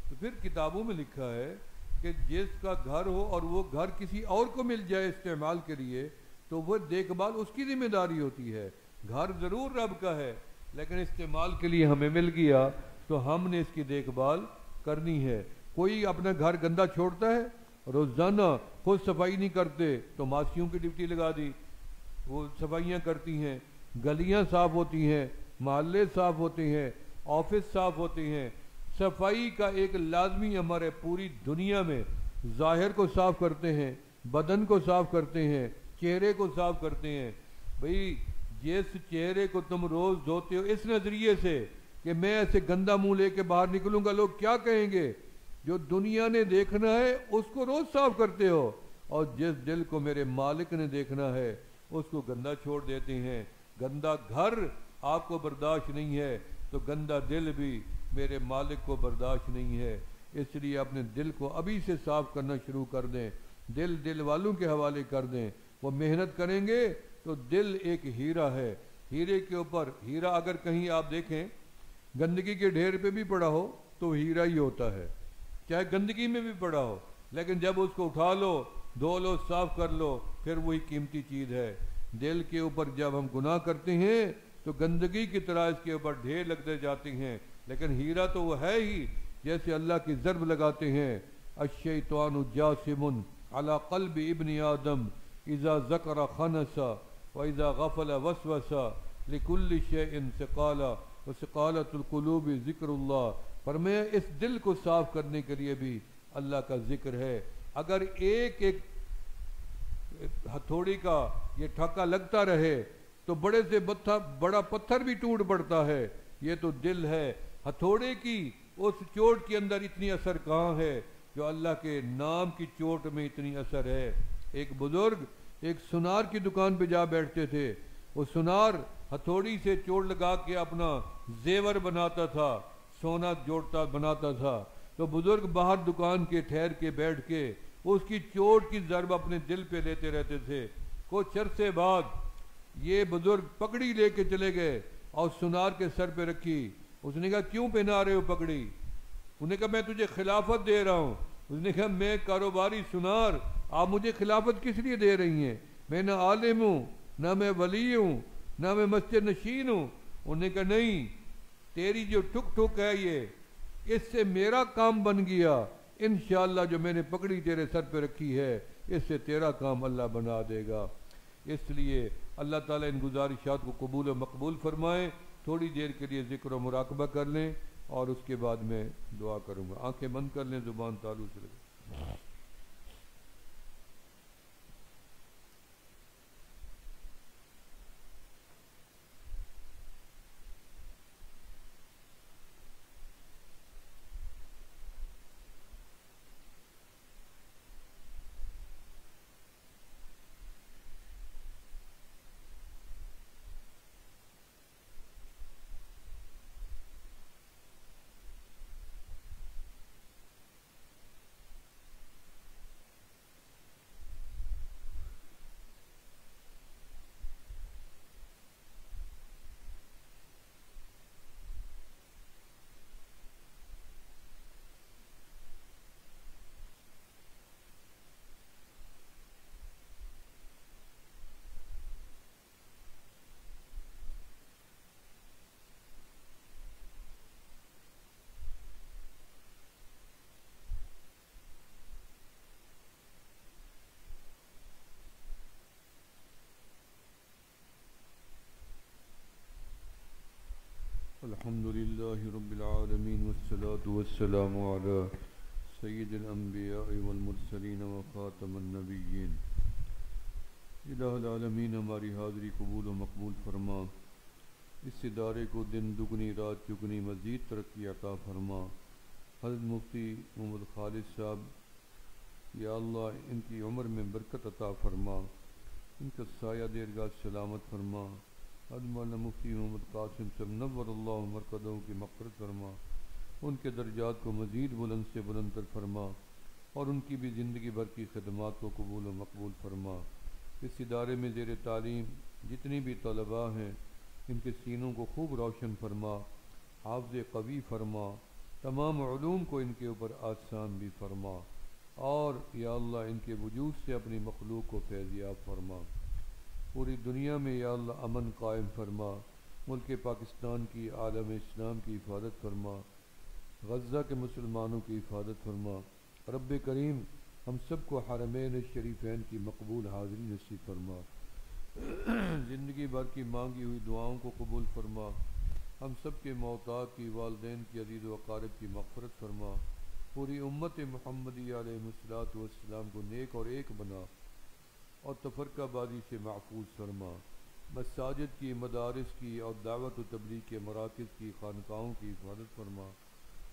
تو پھر کتابوں میں لکھا ہے کہ جس کا گھر ہو اور وہ گھر کسی اور کو مل جائے استعمال کے لیے تو وہ دیکھ بھال اس کی ذمہ داری ہوتی ہے۔ گھر ضرور رب کا ہے لیکن استعمال کے لیے ہمیں مل گیا تو ہم نے اس کی دیکھ بھال کرنی ہے۔ کوئی اپنا گھر گندا چھوڑتا ہے، روزانہ خود صفائی نہیں کرتے تو ماسیوں کی ڈیوٹی لگا دی، وہ صفائیاں کرتی ہیں، گلیاں صاف ہوتی ہیں، محلے صاف ہوتے ہیں، آفس صاف ہوتے ہیں۔ صفائی کا ایک لازمی امر ہے پوری دنیا میں۔ ظاہر کو صاف کرتے ہیں، بدن کو صاف کرتے ہیں، چہرے کو صاف کرتے ہیں۔ بھئی جس چہرے کو تم روز دھوتے ہو اس نظریے سے کہ میں ایسے گندا منہ لے کے باہر نکلوں گا لوگ کیا کہیں گے، جو دنیا نے دیکھنا ہے اس کو روز صاف کرتے ہو، اور جس دل کو میرے مالک نے دیکھنا ہے اس کو گندا چھوڑ دیتے ہیں۔ گندا گھر آپ کو برداشت نہیں ہے تو گندا دل بھی میرے مالک کو برداشت نہیں ہے۔ اس لیے اپنے دل کو ابھی سے صاف کرنا شروع کر دیں، دل والوں کے حوالے کر دیں، وہ محنت کریں گے تو دل ایک ہیرا ہے۔ ہیرے کے اوپر ہیرا اگر کہیں آپ دیکھیں گندگی کے ڈھیر پہ بھی پڑا ہو تو ہیرا ہی ہوتا ہے، چاہے گندگی میں بھی پڑا ہو، لیکن جب اس کو اٹھا لو، دھو لو، صاف کر لو، پھر وہی قیمتی چیز ہے۔ دل کے اوپر جب ہم گناہ کرتے ہیں تو گندگی کی طرح اس کے اوپر ڈھیر لگتے جاتے ہیں، لیکن ہیرا تو وہ ہے ہی، جیسے اللہ کی ضرب لگاتے ہیں الشیطان جاسم علی قلب ابن آدم اذا ذکر خنس واذا غفل وسوس لکل شیء ثقالا وثقالۃ القلوب ذکر اللہ۔ فرمایا اس دل کو صاف کرنے کے لیے بھی اللہ کا ذکر ہے۔ اگر ایک ایک ہتھوڑی کا یہ ٹھکا لگتا رہے تو بڑے سے بڑا پتھر بھی ٹوٹ پڑتا ہے۔ یہ تو دل ہے، ہتھوڑے کی اس چوٹ کے اندر اتنی اثر کہاں ہے جو اللہ کے نام کی چوٹ میں اتنی اثر ہے۔ ایک بزرگ ایک سنار کی دکان پہ جا بیٹھتے تھے، وہ سنار ہتھوڑی سے چوٹ لگا کے اپنا زیور بناتا تھا، سونا جوڑتا بناتا تھا، تو بزرگ باہر دکان کے ٹھہر کے بیٹھ کے اس کی چوٹ کی ضرب اپنے دل پہ لیتے رہتے تھے۔ کچھ عرصے بعد یہ بزرگ پگڑی لے کے چلے گئے اور سنار کے سر پہ رکھی۔ اس نے کہا کیوں پہنا رہے ہو پگڑی؟ انہوں نے کہا میں تجھے خلافت دے رہا ہوں۔ اس نے کہا میں کاروباری سنار، آپ مجھے خلافت کس لیے دے رہی ہیں؟ میں نہ عالم ہوں، نہ میں ولی ہوں، نہ میں مسجد نشین ہوں۔ انہوں نے کہا نہیں، تیری جو ٹھک ٹھک ہے یہ اس سے میرا کام بن گیا، انشاءاللہ جو میں نے پگڑی تیرے سر پہ رکھی ہے اس سے تیرا کام اللہ بنا دے گا۔ اس لیے اللہ تعالیٰ ان گزارشات کو قبول و مقبول فرمائے۔ تھوڑی دیر کے لیے ذکر و مراقبہ کر لیں اور اس کے بعد میں دعا کروں گا۔ آنکھیں بند کر لیں، زبان تالو سے لگے۔ الحمد لله رب العالمين والصلاة والسلام على سید الانبیاء والمرسلین وخاتم النبیین۔ الہ العالمین ہماری حاضری قبول و مقبول فرما، اس ادارے کو دن دگنی رات چگنی مزید ترقی عطا فرما۔ حضرت مفتی محمد خالد صاحب یا اللہ ان کی عمر میں برکت عطا فرما، ان کا سایہ دیرگاہ سلامت فرما۔ حضرت مولانا مفتی محمد قاسم صاحب نور اللہ مرقدہ کی مغفرت فرما، ان کے درجات کو مزید بلند سے بلند تر فرما، اور ان کی بھی زندگی بھر کی خدمات کو قبول و مقبول فرما۔ اس ادارے میں زیر تعلیم جتنی بھی طلباء ہیں ان کے سینوں کو خوب روشن فرما، حافظ قوی فرما، تمام علوم کو ان کے اوپر آسان بھی فرما، اور یا اللہ ان کے وجود سے اپنی مخلوق کو فیضیاب فرما۔ پوری دنیا میں یا اللہ امن قائم فرما، ملک پاکستان کی عالم اسلام کی حفاظت فرما، غزہ کے مسلمانوں کی حفاظت فرما۔ رب کریم ہم سب کو حرمین شریفین کی مقبول حاضری نصیب فرما، زندگی بھر کی مانگی ہوئی دعاؤں کو قبول فرما، ہم سب کے موتاد کی، والدین کی، عزیز و اقارب کی مغفرت فرما، پوری امت محمدی علیہ الصلوۃ والسلام کو نیک اور ایک بنا، اور تفرقہ بازی سے محفوظ فرما۔ مساجد کی، مدارس کی اور دعوت و تبلیغ کے مراکز کی، خانقاہوں کی حفاظت فرما،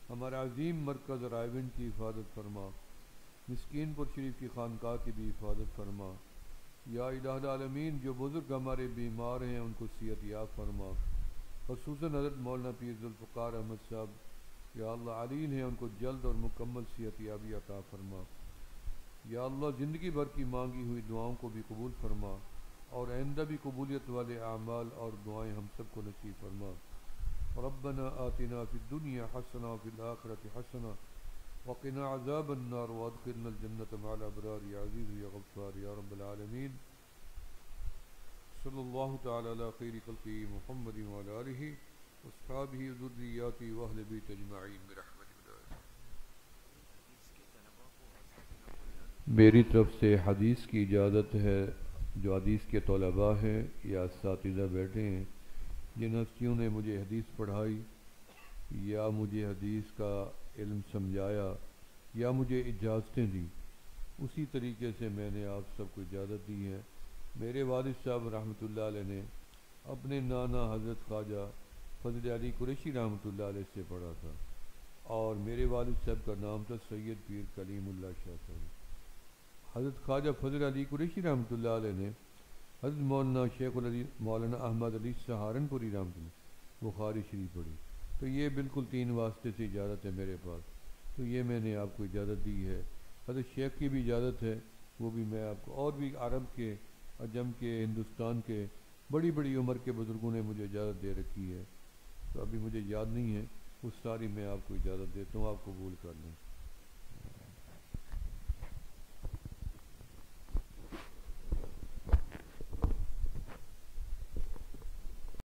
ہمارا عظیم مرکز رائیونڈ کی حفاظت فرما، مسکین پور شریف کی خانقاہ کی بھی حفاظت فرما۔ یا الہ العالمین جو بزرگ ہمارے بیمار ہیں ان کو صحت یاب فرما، خصوصاً حضرت مولانا پیر ذوالفقار احمد صاحب یا اللہ علیل ہیں، ان کو جلد اور مکمل صحت یابی عطا فرما۔ یا اللہ زندگی بھر کی مانگی ہوئی دعاؤں کو بھی قبول فرما، اور آئندہ بھی قبولیت والے اعمال اور دعائیں ہم سب کو نصیب فرما۔ ربنا آتنا فی الدنیا حسنہ وفی الآخرۃ حسنہ وقنا عذاب النار وادخلنا الجنۃ مع الابرار یا عزیز یا غفار یا رب العالمین۔ صلی اللہ تعالی علی خیر خلقہ محمد وعلی آلہ واصحابہ وذریاتہ واہل بیت اجمعین برحمتک۔ میری طرف سے حدیث کی اجازت ہے، جو حدیث کے طلباء ہیں یا اساتذہ بیٹھے ہیں جن ہستیوں نے مجھے حدیث پڑھائی یا مجھے حدیث کا علم سمجھایا یا مجھے اجازتیں دیں، اسی طریقے سے میں نے آپ سب کو اجازت دی ہے۔ میرے والد صاحب رحمۃ اللہ علیہ نے اپنے نانا حضرت خواجہ فضل علی قریشی رحمۃ اللہ علیہ سے پڑھا تھا، اور میرے والد صاحب کا نام تھا سید پیر کلیم اللہ شاہ صاحب۔ حضرت خواجہ فضل علی قریشی رحمۃ اللہ علیہ نے حضرت مولانا شیخ العلی مولانا احمد علی سہارنپوری رحمۃ اللہ بخاری شریف پڑھی، تو یہ بالکل 3 واسطے سے اجازت ہے میرے پاس، تو یہ میں نے آپ کو اجازت دی ہے۔ حضرت شیخ کی بھی اجازت ہے، وہ بھی میں آپ کو، اور بھی عرب کے، عجم کے، ہندوستان کے بڑی بڑی عمر کے بزرگوں نے مجھے اجازت دے رکھی ہے، تو ابھی مجھے یاد نہیں ہے، وہ ساری میں آپ کو اجازت دیتا ہوں، آپ قبول کر لیں۔